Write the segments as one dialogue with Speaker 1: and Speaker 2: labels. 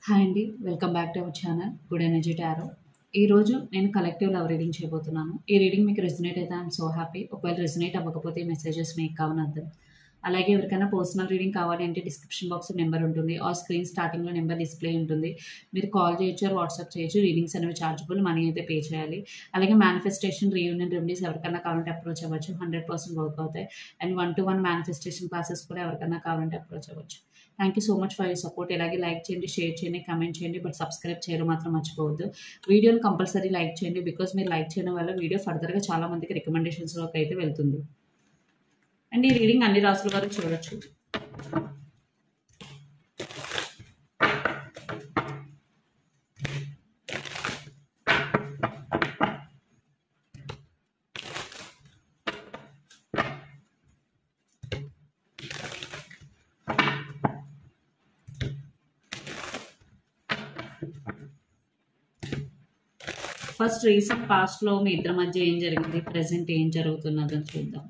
Speaker 1: Hi అండి. Welcome back to our channel good energy tarot. ఈరోజు నేను కలెక్టివ్ లవ్ రీడింగ్ చేయబోతున్నాను. ఈ రీడింగ్ మీకు రెజొనేట్ అయితే ఐఎమ్ సో హ్యాపీ. ఒకవేళ రెజొనేట్ అవ్వకపోతే ఈ మెసేజెస్ మీకు కావనర్థం. అలాగే ఎవరికైనా పర్సనల్ రీడింగ్ కావాలి అంటే డిస్క్రిప్షన్ బాక్స్‌లో నెంబర్ ఉంటుంది. ఆ స్క్రీన్ స్టార్టింగ్‌లో నెంబర్ డిస్‌ప్లే ఉంటుంది. మీరు కాల్ చేయొచ్చు ఆర్ వాట్సాప్ చేయొచ్చు. రీడింగ్స్ అనేవి చార్జబుల్. మనీ అయితే పే చేయాలి. అలాగే మేనిఫెస్టేషన్, రీయూనియన్ రెమెడీస్ ఎవరికైనా కావాలంటే అప్రోచ్ అవ్వచ్చు. 100% వర్క్ అవుతాయి. అండ్ 1-to-1 మేనిఫెస్టేషన్ క్లాసెస్ కూడా ఎవరికైనా కావాలంటే అప్రోచ్ అవ్వచ్చు. Thank you so much for your support. ఇలాగే లైక్ చేయండి, షేర్ చేయండి, కమెంట్ చేయండి. బట్ సబ్స్క్రైబ్ చేయడం మాత్రం మర్చిపోవద్దు. వీడియోని కంపల్సరీ లైక్ చేయండి. బికాజ్ మీరు లైక్ చేయడం వల్ల వీడియో ఫర్దర్‌గా చాలా మందికి రికమెండేషన్స్‌లోకి అయితే వెళ్తుంది. అండ్ ఈ రీడింగ్ అన్ని రాసుల వారు చూడొచ్చు. ఫస్ట్ రీసెంట్ పాస్ట్‌లో మీ ఇద్దరి మధ్య ఏం జరిగింది? ప్రెజెంట్ ఏం జరుగుతున్నదని చూద్దాం.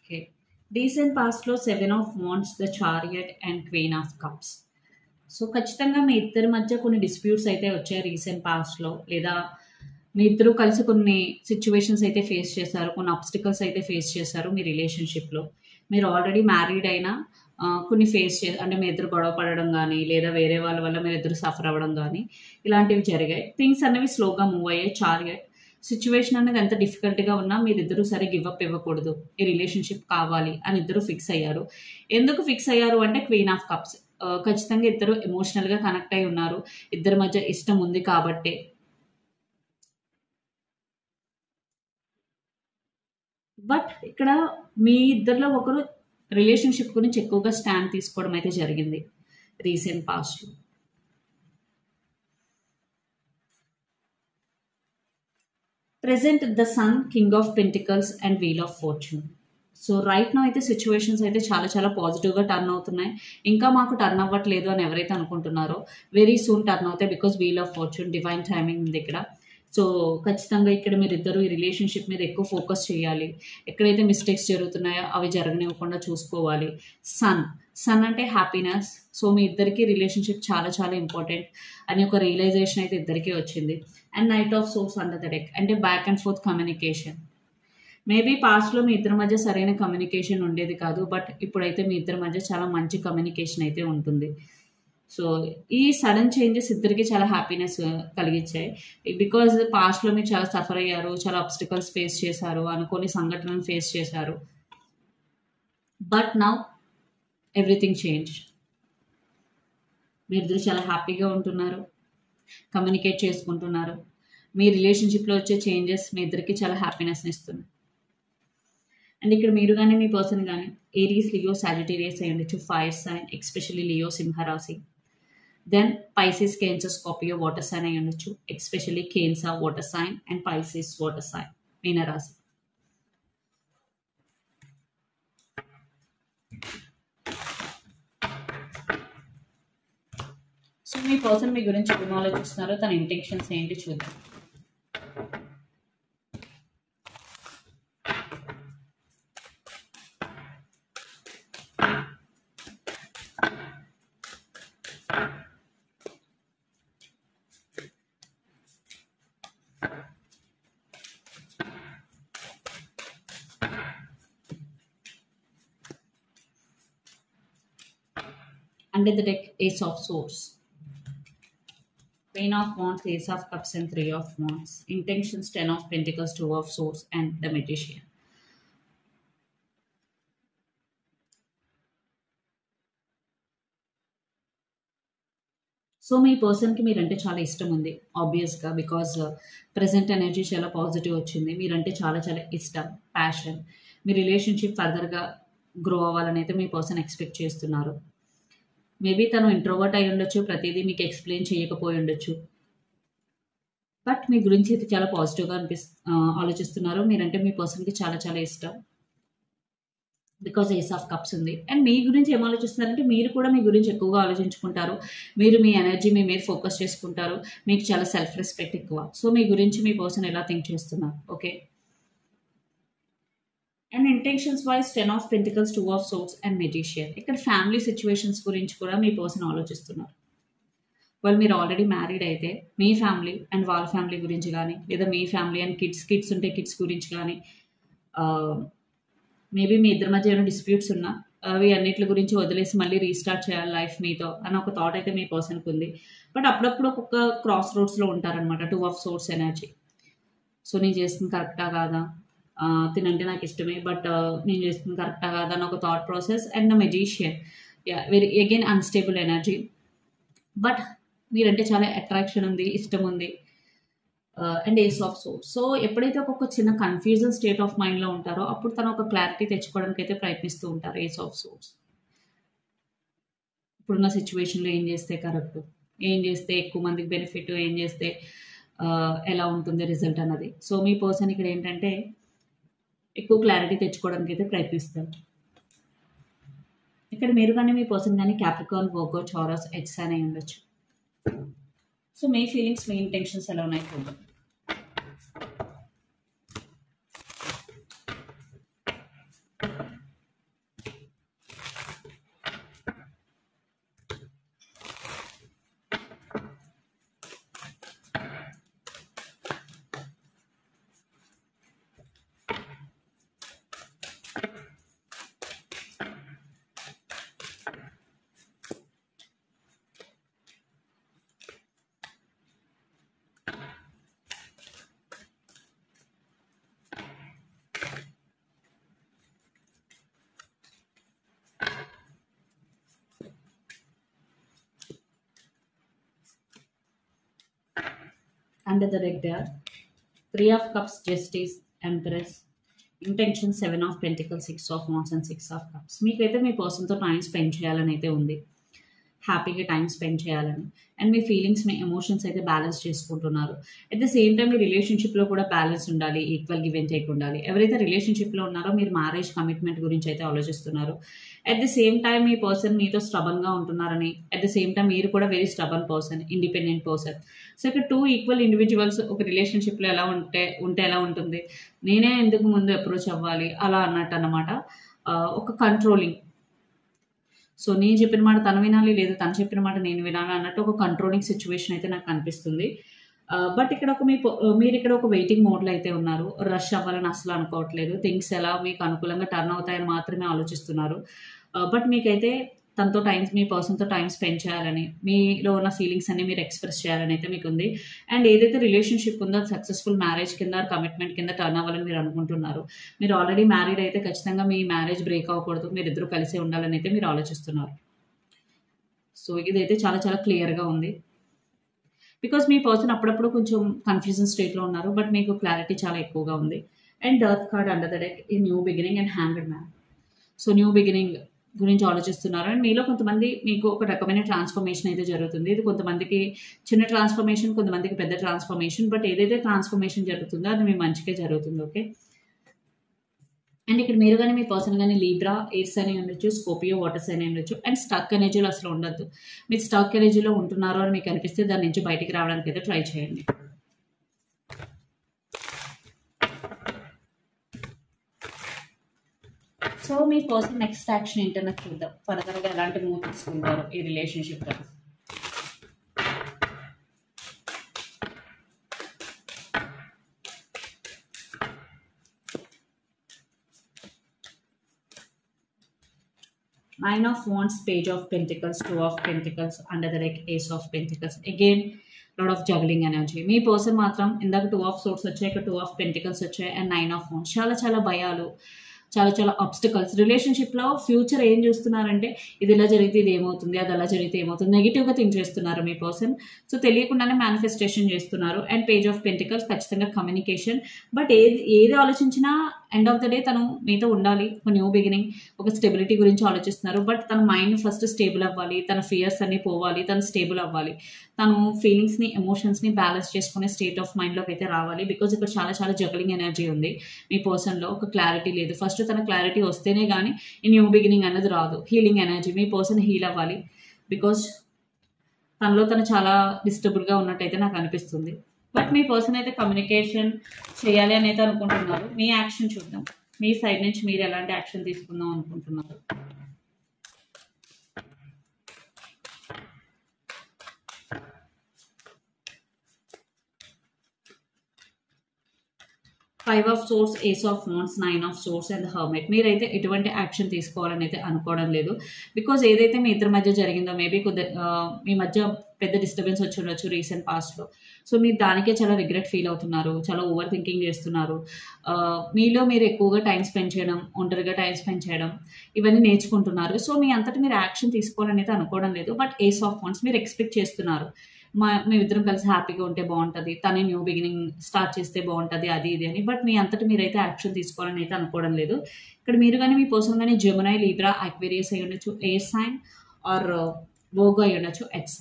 Speaker 1: ఓకే. రీసెంట్ పాస్ట్‌లో 7 of wands, the chariot and queen of cups. So ఖచ్చితంగా మీ ఇద్దరి మధ్య కొన్ని డిస్ప్యూట్స్ అయితే వచ్చాయి రీసెంట్ పాస్ట్‌లో. లేదా మీ ఇద్దరు కలిసి కొన్ని సిట్యుయేషన్స్ అయితే ఫేస్ చేశారు. కొన్ని ఆబ్స్టికల్స్ అయితే ఫేస్ చేశారు మీ రిలేషన్‌షిప్‌లో. మీరు ఆల్రెడీ మ్యారీడ్ అయినా కొన్ని అంటే మీ ఇద్దరు గొడవ పడడం గానీ, లేదా వేరే వాళ్ళ వల్ల మీరిద్దరు సఫర్ అవ్వడం గానీ, ఇలాంటివి జరిగాయి. థింగ్స్ అనేవి స్లోగా మూవ్ అయ్యాయి. చారియట్ సిట్యుయేషన్ అనేది ఎంత డిఫికల్ట్‌గా ఉన్నా మీరిద్దరూ సరే గివ్ అప్ ఇవ్వకూడదు. ఈ రిలేషన్‌షిప్ కావాలి అని ఇద్దరు ఫిక్స్ అయ్యారు. ఎందుకు ఫిక్స్ అయ్యారు అంటే క్వీన్ ఆఫ్ కప్స్. ఖచ్చితంగా ఇద్దరు ఎమోషనల్‌గా కనెక్ట్ అయ్యి ఉన్నారు. ఇద్దరి మధ్య ఇష్టం ఉంది కాబట్టే. బట్ ఇక్కడ మీ ఇద్దరిలో ఒకరు రిలేషన్‌షిప్ గురించి ఎక్కువగా స్టాండ్ తీసుకోవడం అయితే జరిగింది రీసెంట్ పాస్ట్‌లో. Present the sun, king of pentacles and wheel of fortune. So right now అయితే సిట్యుయేషన్స్ అయితే చాలా చాలా పాజిటివ్‌గా టర్న్ అవుతున్నాయి. ఇంకా మాకు టర్న్ అవ్వట్లేదు అని ఎవరైతే అనుకుంటున్నారో వెరీ సూన్ టర్న్ అవుతాయి. Because wheel of fortune divine timing ఉంది ఇక్కడ. సో ఖచ్చితంగా ఇక్కడ మీరిద్దరూ ఈ రిలేషన్‌షిప్ మీద ఎక్కువ ఫోకస్ చేయాలి. ఎక్కడైతే మిస్టేక్స్ జరుగుతున్నాయో అవి జరగనివ్వకుండా చూసుకోవాలి. సన్ అంటే హ్యాపీనెస్. సో మీ ఇద్దరికీ రిలేషన్‌షిప్ చాలా చాలా ఇంపార్టెంట్ అని ఒక రియలైజేషన్ అయితే ఇద్దరికీ వచ్చింది. And knight of swords under the deck అంటే back and forth communication. Maybe పాస్ట్‌లో మీ ఇద్దరి మధ్య సరైన కమ్యూనికేషన్ ఉండేది కాదు. బట్ ఇప్పుడైతే మీ ఇద్దరి మధ్య చాలా మంచి కమ్యూనికేషన్ అయితే ఉంటుంది. సో ఈ సడన్ చేంజెస్ ఇద్దరికీ చాలా హ్యాపీనెస్ కలిగించాయి. బికాజ్ పాస్ట్‌లో మీరు చాలా సఫర్ అయ్యారు. చాలా ఆబ్స్టికల్స్ ఫేస్ చేశారు. అనుకోని సంఘటనలు ఫేస్ చేశారు. But now everything changed. మీరిద్దరు చాలా హ్యాపీగా ఉంటున్నారు. కమ్యూనికేట్ చేసుకుంటున్నారు. మీ రిలేషన్‌షిప్‌లో వచ్చే చేంజెస్ మీ ఇద్దరికీ చాలా హ్యాపీనెస్‌ని ఇస్తుంది. అండ్ ఇక్కడ మీరు గానీ, మీ పర్సన్ గానీ ఏరీస్, లియో, సాజిటేరియస్ అయి ఉండొచ్చు. ఫైర్ సైన్ ఎస్పెషల్లీ లియో సింహ రాశి. Then Pisces, Cancer, Scorpio water sign అయి ఉండొచ్చు. Especially Cancer water sign and Pisces water sign మీన రాశి. సో మీ పర్సన్ మీ గురించి ఏం ఆలోచిస్తున్నారో, తన ఇంటెన్షన్స్ ఏంటి చూద్దాం. Under the deck, Ace of Swords, Queen of Wands, Ace of Cups and 3 of Wands. Intentions 10 of Pentacles, 2 of Swords and the Magician. So మీ పర్సన్‌కి మీరంటే చాలా ఇష్టం ఉంది ఆబ్వియస్‌గా. బికాజ్ ప్రెజెంట్ ఎనర్జీ చాలా పాజిటివ్ వచ్చింది. మీరంటే చాలా చాలా ఇష్టం, ప్యాషన్. మీ రిలేషన్‌షిప్ ఫర్దర్‌గా గ్రో అవ్వాలని అయితే మీ పర్సన్ ఎక్స్‌పెక్ట్ చేస్తున్నారు. మేబీ తను ఇంట్రోవర్ట్ అయి ఉండొచ్చు, ప్రతిదీ మీకు ఎక్స్ప్లెయిన్ చేయకపోయి ఉండొచ్చు. బట్ మీ గురించి అయితే చాలా పాజిటివ్గా ఆలోచిస్తున్నారు. మీరంటే మీ పర్సన్కి చాలా చాలా ఇష్టం. బికాజ్ ఏస్ ఆఫ్ కప్స్ ఉంది. అండ్ మీ గురించి ఏం ఆలోచిస్తున్నారంటే మీరు కూడా మీ గురించి ఎక్కువగా ఆలోచించుకుంటారు. మీరు మీ ఎనర్జీ మీ మీద ఫోకస్ చేసుకుంటారు. మీకు చాలా సెల్ఫ్ రెస్పెక్ట్ ఎక్కువ. సో మీ గురించి మీ పర్సన్ ఎలా థింక్ చేస్తున్నారు. Okay. And intentions wise 10 of pentacles, 2 of swords and magician. ఇక్కడ ఫ్యామిలీ సిచ్యువేషన్స్ గురించి కూడా మీ పర్సన్ ఆలోచిస్తున్నారు. వాళ్ళు మీరు ఆల్రెడీ మ్యారీడ్ అయితే మీ ఫ్యామిలీ అండ్ వాళ్ళ ఫ్యామిలీ గురించి కానీ, లేదా మీ ఫ్యామిలీ అండ్ కిడ్స్ ఉంటే కిడ్స్ గురించి కానీ, మేబీ మీ ఇద్దరి మధ్య ఏమైనా డిస్ప్యూట్స్ ఉన్నా అవి అన్నిటి గురించి వదిలేసి మళ్ళీ రీస్టార్ట్ చేయాలి లైఫ్ మీతో అని ఒక థాట్ అయితే మీ పర్సన్కి ఉంది. బట్ అప్పుడప్పుడు ఒక్కొక్క క్రాస్ రోడ్స్లో ఉంటారనమాట. 2 ఆఫ్ సోర్స్ ఎనర్జీ. సో నేను చేస్తుంది కరెక్టా కాదా, తినంటే నాకు ఇష్టమే బట్ నేను చేస్తుంది కరెక్టా కాదా అని ఒక thought process. And magician, very again unstable energy. But మీరంటే చాలా అట్రాక్షన్ ఉంది, ఇష్టం ఉంది. And ace of swords. So ఎప్పుడైతే ఒక్కొక్క చిన్న కన్ఫ్యూజన్ స్టేట్ ఆఫ్ మైండ్లో ఉంటారో అప్పుడు తను ఒక క్లారిటీ తెచ్చుకోవడానికి అయితే ప్రయత్నిస్తూ ఉంటారు. Ace of swords. ఇప్పుడున్న సిచ్యువేషన్లో ఏం చేస్తే కరెక్ట్, ఏం చేస్తే ఎక్కువ మందికి బెనిఫిట్, ఏం చేస్తే ఎలా ఉంటుంది రిజల్ట్ అన్నది. సో మీ పర్సన్ ఇక్కడ ఏంటంటే ఎక్కువ క్లారిటీ తెచ్చుకోవడానికి అయితే ప్రయత్నిస్తారు. ఇక్కడ మీరు కానీ మీ పర్సన్ కానీ క్యాప్రికార్న్, వర్గో, టారస్, ఎక్స్ అని ఉండొచ్చు. సో మీ ఫీలింగ్స్, మీ ఇంటెన్షన్స్ ఎలా ఉన్నాయి చూద్దాం. Under the deck there, 3 of Cups, Justice, Empress, Intention, 7 of Pentacles, 6 of Wands and 6 of Cups. మీకైతే మీ పర్సన్తో టైం స్పెండ్ చేయాలని అయితే ఉంది, హ్యాపీగా టైం స్పెండ్ చేయాలని. And me feelings, me emotions అయితే బ్యాలెన్స్ చేసుకుంటున్నారు. అట్ ద సేమ్ టైం మీ రిలేషన్షిప్లో కూడా బ్యాలెన్స్ ఉండాలి, ఈక్వల్ గివ్ అండ్ టేక్ ఉండాలి. ఎవరైతే రిలేషన్షిప్లో ఉన్నారో మీరు మ్యారేజ్ కమిట్మెంట్ గురించి అయితే ఆలోచిస్తున్నారు. At the same time me person మీతో స్టబన్గా ఉంటున్నారని, అట్ ద సేమ్ టైం మీరు కూడా very stubborn person, independent person. So ఇక్కడ 2 ఈక్వల్ ఇండివిజువల్స్ ఒక రిలేషన్షిప్లో ఎలా ఉంటే ఎలా ఉంటుంది, నేనే ఎందుకు ముందు అప్రోచ్ అవ్వాలి అలా అన్నట్టు అన్నమాట. ఒక కంట్రోలింగ్. సో నేను చెప్పిన మాట తను వినాలి, లేదా తను చెప్పిన మాట నేను వినాలి అన్నట్టు ఒక కంట్రోలింగ్ సిచ్యువేషన్ అయితే నాకు అనిపిస్తుంది. బట్ ఇక్కడ మీరు ఇక్కడ ఒక వెయిటింగ్ మోడ్లో అయితే ఉన్నారు. రష్ అవ్వాలని అసలు అనుకోవట్లేదు. థింగ్స్ ఎలా మీకు అనుకూలంగా టర్న్ అవుతాయని మాత్రమే ఆలోచిస్తున్నారు. బట్ మీకైతే మీ పర్సన్తో టైం స్పెండ్ చేయాలని, మీలో ఉన్న ఫీలింగ్స్ అన్ని మీరు ఎక్స్ప్రెస్ చేయాలని అయితే మీకు ఉంది. అండ్ ఏదైతే రిలేషన్షిప్ ఉందో సక్సెస్ఫుల్ మ్యారేజ్ కింద, కమిట్మెంట్ కింద టర్న్ అవ్వాలని మీరు అనుకుంటున్నారు. మీరు ఆల్రెడీ మ్యారీడ్ అయితే ఖచ్చితంగా మీ మ్యారేజ్ బ్రేక్ అవ్వకూడదు, మీరిద్దరూ కలిసే ఉండాలని అయితే మీరు ఆలోచిస్తున్నారు. సో ఇదైతే చాలా చాలా క్లియర్గా ఉంది. బికాజ్ మీ పర్సన్ అప్పుడప్పుడు కొంచెం కన్ఫ్యూజన్ స్టేట్లో ఉన్నారు, బట్ మీకు క్లారిటీ చాలా ఎక్కువగా ఉంది. And death card under the deck, ఈ new beginning and hanged man. So new beginning గురించి ఆలోచిస్తున్నారు. అండ్ మీలో కొంతమంది మీకు ఒక రకమైన ట్రాన్స్ఫర్మేషన్ అయితే జరుగుతుంది. ఇది కొంతమందికి చిన్న ట్రాన్స్ఫర్మేషన్, కొంతమందికి పెద్ద ట్రాన్స్ఫర్మేషన్. బట్ ఏదైతే ట్రాన్స్ఫర్మేషన్ జరుగుతుందో అది మీ మంచికే జరుగుతుంది. ఓకే. అండ్ ఇక్కడ మీరు కానీ మీ పర్సన్ కానీ లీబ్రా, ఎయిర్ సైన్ అయి ఉండొచ్చు, స్కోపియో, వాటర్ సైన్ అయి ఉండొచ్చు. అండ్ స్టక్ ఎనర్జీలో అసలు ఉండద్దు. మీరు స్టక్ ఎనర్జీలో ఉంటున్నారు అని మీకు అనిపిస్తే దాని నుంచి బయటికి రావడానికి అయితే ట్రై చేయండి. సో మీ పర్సన్ నెక్స్ట్ యాక్షన్ ఏంటన్నా చూద్దాం. ఫర్దర్గా ఎలాంటి మూవ్ తీసుకుంటారు ఈ రిలేషన్షిప్లో. Nine of Wands, Page of Pentacles, 2 of Pentacles, under the deck Ace of Pentacles. Again, lot of juggling energy. Me person మాత్రం ఇందాక 2 of Swords వచ్చాయి, ఇక్కడ 2 of Pentacles వచ్చాయి, అండ్ 9 of Wands. చాలా చాలా భయాలు, చాలా చాలా ఆబ్స్టికల్స్ రిలేషన్షిప్లో ఫ్యూచర్ ఏం చూస్తున్నారంటే ఇది ఇలా జరిగితే ఇది ఏమవుతుంది, అది అలా జరిగితే ఏమవుతుంది, నెగిటివ్గా థింక్ చేస్తున్నారు మీ పర్సన్. సో తెలియకుండానే మేనిఫెస్టేషన్ చేస్తున్నారు. అండ్ పేజ్ ఆఫ్ పెంటికల్స్ ఖచ్చితంగా కమ్యూనికేషన్. బట్ ఏది ఆలోచించినా ఎండ్ ఆఫ్ ద డే తను మీతో ఉండాలి, ఒక న్యూ బిగినింగ్, ఒక స్టెబిలిటీ గురించి ఆలోచిస్తున్నారు. బట్ తన మైండ్ ఫస్ట్ స్టేబుల్ అవ్వాలి, తన ఫియర్స్ అన్ని పోవాలి, తను స్టేబుల్ అవ్వాలి, తను ఫీలింగ్స్ని ఎమోషన్స్ని బ్యాలెన్స్ చేసుకునే స్టేట్ ఆఫ్ మైండ్లోకి అయితే రావాలి. బికాజ్ ఇక్కడ చాలా చాలా జగ్లింగ్ ఎనర్జీ ఉంది మీ పర్సన్లో. ఒక క్లారిటీ లేదు. ఫస్ట్ తన క్లారిటీ వస్తేనే కానీ ఈ న్యూ బిగినింగ్ అనేది రాదు. హీలింగ్ ఎనర్జీ, మీ పర్సన్ హీల్ అవ్వాలి. బికాజ్ తనలో తను చాలా డిస్టర్బ్డ్గా ఉన్నట్టయితే నాకు అనిపిస్తుంది. బట్ మీ పర్సన్ అయితే కమ్యూనికేషన్ చేయాలి అని అయితే అనుకుంటున్నారు. మీ యాక్షన్ చూద్దాం. మీ సైడ్ నుంచి మీరు ఎలాంటి యాక్షన్ తీసుకుందాం అనుకుంటున్నారు. Five of swords, ace of wands, nine of swords and hermit. మీరైతే ఎటువంటి యాక్షన్ తీసుకోవాలని అయితే అనుకోవడం లేదు. బికాజ్ ఏదైతే మీ ఇద్దరి మధ్య జరిగిందో మేబీ మీ మధ్య పెద్ద డిస్టర్బెన్స్ వచ్చి ఉండొచ్చు రీసెంట్ పాస్ట్లో. సో మీరు దానికే చాలా రిగ్రెట్ ఫీల్ అవుతున్నారు, చాలా ఓవర్ థింకింగ్ చేస్తున్నారు. మీలో మీరు ఎక్కువగా టైం స్పెండ్ చేయడం, ఒంటరిగా టైం స్పెండ్ చేయడం, ఇవన్నీ నేర్చుకుంటున్నారు. సో మీ అంతటి మీరు యాక్షన్ తీసుకోవాలని అయితే అనుకోవడం లేదు. బట్ ఏస్ ఆఫ్ వాండ్స్ మీరు ఎక్స్పెక్ట్ చేస్తున్నారు, మేమిద్దరం కలిసి హ్యాపీగా ఉంటే బాగుంటుంది, తనే న్యూ బిగినింగ్ స్టార్ట్ చేస్తే బాగుంటుంది, అది ఇది అని. బట్ మీ అంతటి మీరైతే యాక్షన్ తీసుకోవాలని అయితే అనుకోవడం లేదు. ఇక్కడ మీరు కానీ మీ పర్సన్ కానీ జెమినీ, లిబ్రా, అక్వేరియస్ అయి ఉండొచ్చు, ఎయిర్ సైన్ ఆర్ వర్గో అయి ఉండొచ్చు, ఎక్స్.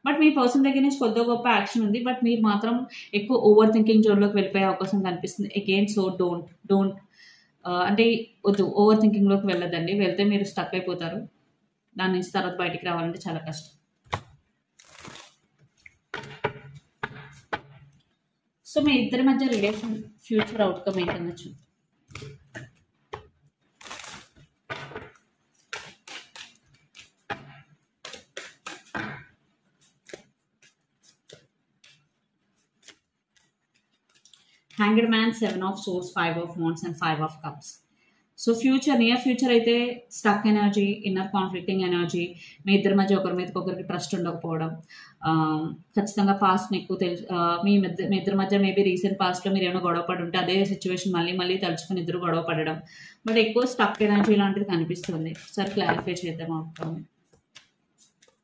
Speaker 1: బట్ మీ పర్సన్ దగ్గర నుంచి కొద్దిగా గొప్ప యాక్షన్ ఉంది. బట్ మీరు మాత్రం ఎక్కువ ఓవర్ థింకింగ్ జోన్లోకి వెళ్ళిపోయే అవకాశం కనిపిస్తుంది అగైన్. సో డోంట్ అంటే వద్దు, ఓవర్ థింకింగ్లోకి వెళ్ళదండి. వెళ్తే మీరు స్టక్ అయిపోతారు. దాని నుంచి తర్వాత బయటికి రావాలంటే చాలా కష్టం. సో మీ ఇద్దరి మధ్య రిలేషన్ ఫ్యూచర్ అవుట్కమ్ ఏంటనొచ్చు. Hanged man, seven of swords, five of wands and five of cups. So future, near future అయితే stuck energy, inner conflicting energy, మీ ఇద్దరి మధ్య ఒకరి మీదకి ఒకరికి ట్రస్ట్ ఉండకపోవడం, ఖచ్చితంగా పాస్ట్ని ఎక్కువ మీ ఇద్దరి మధ్య మేబీ రీసెంట్ పాస్ట్లో మీరు ఏమైనా గొడవ పడి ఉంటే అదే సిచ్యువేషన్ మళ్ళీ తలుచుకుని ఇద్దరు గొడవ పడడం. బట్ ఎక్కువ స్టక్ ఎనర్జీ లాంటిది కనిపిస్తుంది. ఒకసారి క్లారిఫై చేద్దాం అవుతుంది.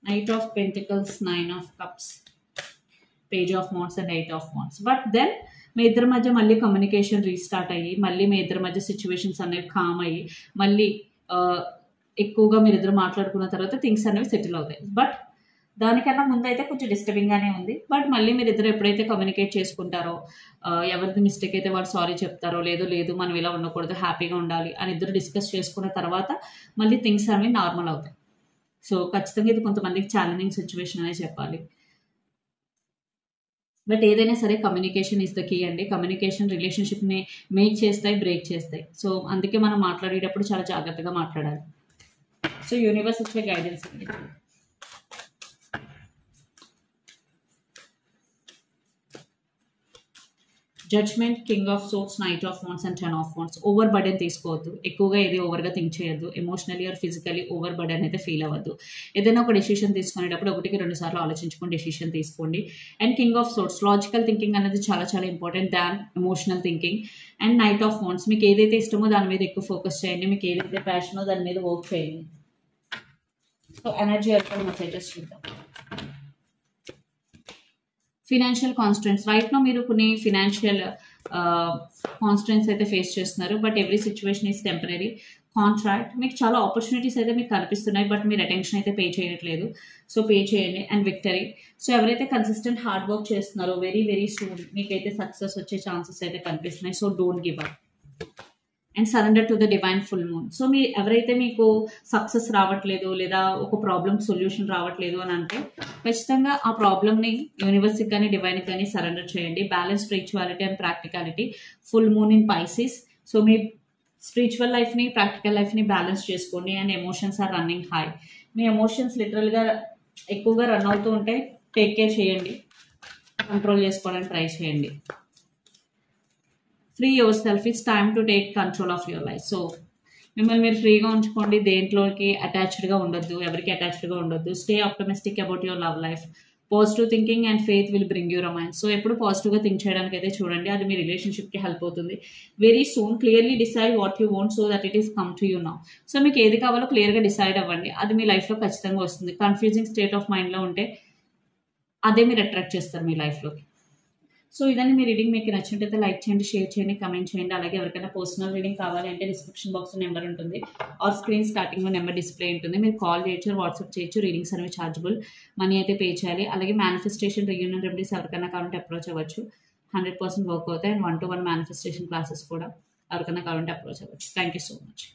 Speaker 1: Knight of pentacles, nine of cups, page of wands and eight of wands. But then మీ ఇద్దరి మధ్య మళ్ళీ కమ్యూనికేషన్ రీస్టార్ట్ అయ్యి, మళ్ళీ మీ ఇద్దరి మధ్య సిచ్యువేషన్స్ అనేవి కామ్ అయ్యి, మళ్ళీ ఎక్కువగా మీరు ఇద్దరు మాట్లాడుకున్న తర్వాత థింగ్స్ అనేవి సెటిల్ అవుతాయి. బట్ దానికన్నా ముందు అయితే కొంచెం డిస్టర్బింగ్గానే ఉంది. బట్ మళ్ళీ మీరు ఇద్దరు ఎప్పుడైతే కమ్యూనికేట్ చేసుకుంటారో, ఎవరిది మిస్టేక్ అయితే వాడు సారీ చెప్తారో, లేదు మనం ఇలా ఉండకూడదు, హ్యాపీగా ఉండాలి అని ఇద్దరు డిస్కస్ చేసుకున్న తర్వాత మళ్ళీ థింగ్స్ అనేవి నార్మల్ అవుతాయి. సో ఖచ్చితంగా ఇది కొంతమందికి ఛాలెంజింగ్ సిచ్యువేషన్ అనే చెప్పాలి. బట్ ఏదైనా సరే కమ్యూనికేషన్ ఈజ్ ద కీ అండి. కమ్యూనికేషన్ రిలేషన్షిప్ని మేక్ చేస్తాయి, బ్రేక్ చేస్తాయి. సో అందుకే మనం మాట్లాడేటప్పుడు చాలా జాగ్రత్తగా మాట్లాడాలి. సో యూనివర్స్ ఇచ్చే గైడెన్స్ అండి. Judgement, king of swords, knight of wands and 10 of wands. Over burden తీసుకోవద్దు, ఎక్కువగా ఏది ఓవర్గా థింక్ చేయొద్దు, emotionally or physically over burden అయితే ఫీల్ అవ్వద్దు. ఏదైనా ఒక డెసిషన్ తీసుకునేటప్పుడు 1-2 సార్లు ఆలోచించుకొని డెసిషన్ తీసుకోండి. And king of source, logical thinking అనేది చాలా చాలా important than emotional thinking. And knight of wands, మీకు ఏదైతే ఇష్టమో దాని మీద ఎక్కువ ఫోకస్ చేయండి, మీకు ఏదైతే ప్యాషనో దాని మీద వర్క్ చేయండి. సో ఎనర్జీ ఎక్కడ మెసేజెస్ చూద్దాం. ఫినాన్షియల్ కాన్స్టెంట్స్, రైట్ నో మీరు కొన్ని ఫినాన్షియల్ కాన్స్టెంట్స్ అయితే ఫేస్ చేస్తున్నారు. But every situation is temporary. Contract, మీకు చాలా ఆపర్చునిటీస్ అయితే మీకు కనిపిస్తున్నాయి, బట్ మీరు అటెన్షన్ అయితే పే చేయట్లేదు. సో పే చేయండి. అండ్ విక్టరీ, సో ఎవరైతే కన్సిస్టెంట్ హార్డ్ వర్క్ చేస్తున్నారో వెరీ సూన్ మీకైతే సక్సెస్ వచ్చే ఛాన్సెస్ అయితే కనిపిస్తున్నాయి. So don't give up. And surrender to the divine full moon. So ఎవరైతే మీకు సక్సెస్ రావట్లేదు లేదా ఒక ప్రాబ్లమ్ సొల్యూషన్ రావట్లేదు అని అంటే ఖచ్చితంగా ఆ ప్రాబ్లమ్ని యూనివర్స్కి కానీ డివైన్కి కానీ సరెండర్ చేయండి. Balance spirituality and practicality, full moon in Pisces. So మీ స్పిరిచువల్ లైఫ్ని ప్రాక్టికల్ లైఫ్ని బ్యాలెన్స్ చేసుకోండి. And emotions are running high. మీ ఎమోషన్స్ లిటరల్గా ఎక్కువగా రన్ అవుతూ ఉంటే టేక్ కేర్ చేయండి, కంట్రోల్ చేసుకోవడానికి ట్రై చేయండి. Free yourself, it's time to take control of your life. So మిమ్మల్ని మీరు ఫ్రీగా ఉంచుకోండి, దేంట్లోకి అటాచ్డ్గా ఉండొద్దు, ఎవరికి అటాచ్డ్గా ఉండొద్దు. Stay optimistic about your love life, positive thinking and faith will bring your mind. So ఎప్పుడు పాజిటివ్గా థింక్ చేయడానికి అయితే చూడండి, అది మీ రిలేషన్షిప్కి హెల్ప్ అవుతుంది. Very soon clearly decide what you want so that it is come to you now. So మీకు ఏది కావాలో క్లియర్గా డిసైడ్ అవ్వండి, అది మీ లైఫ్లో ఖచ్చితంగా వస్తుంది. కన్ఫ్యూజింగ్ స్టేట్ ఆఫ్ మైండ్లో ఉంటే అదే మీరు అట్రాక్ట్ చేస్తారు మీ లైఫ్లోకి. సో ఇదని మీ రీడింగ్ మీకు నచ్చినట్టయితే లైక్ చేయండి, షేర్ చేయండి, కమెంట్ చేయండి. అలాగే ఎవరికైనా పర్సనల్ రీడింగ్ కావాలి అంటే డిస్క్రిప్షన్ బాక్స్లో నెంబర్ ఉంటుంది, ఆర్ స్క్రీన్ స్టార్టింగ్లో నెంబర్ డిస్ప్లే ఉంటుంది. మీరు కాల్ చేయొచ్చు, వాట్సాప్ చేయొచ్చు. రీడింగ్స్ అనేవి ఛార్జబుల్, మనీ అయితే పే చేయాలి. అలాగే మేనిఫెస్టేషన్, రీయూనియన్ రెమెడీస్ ఎవరికైనా కావాలంటే అప్రోచ్ అవ్వచ్చు. 100% వర్క్ అవుతాయి. అండ్ 1-to-1 మేనిఫెస్టేషన్ క్లాసెస్ కూడా ఎవరికైనా కావాలంటే అప్రోచ్ అవ్వచ్చు. Thank you so much.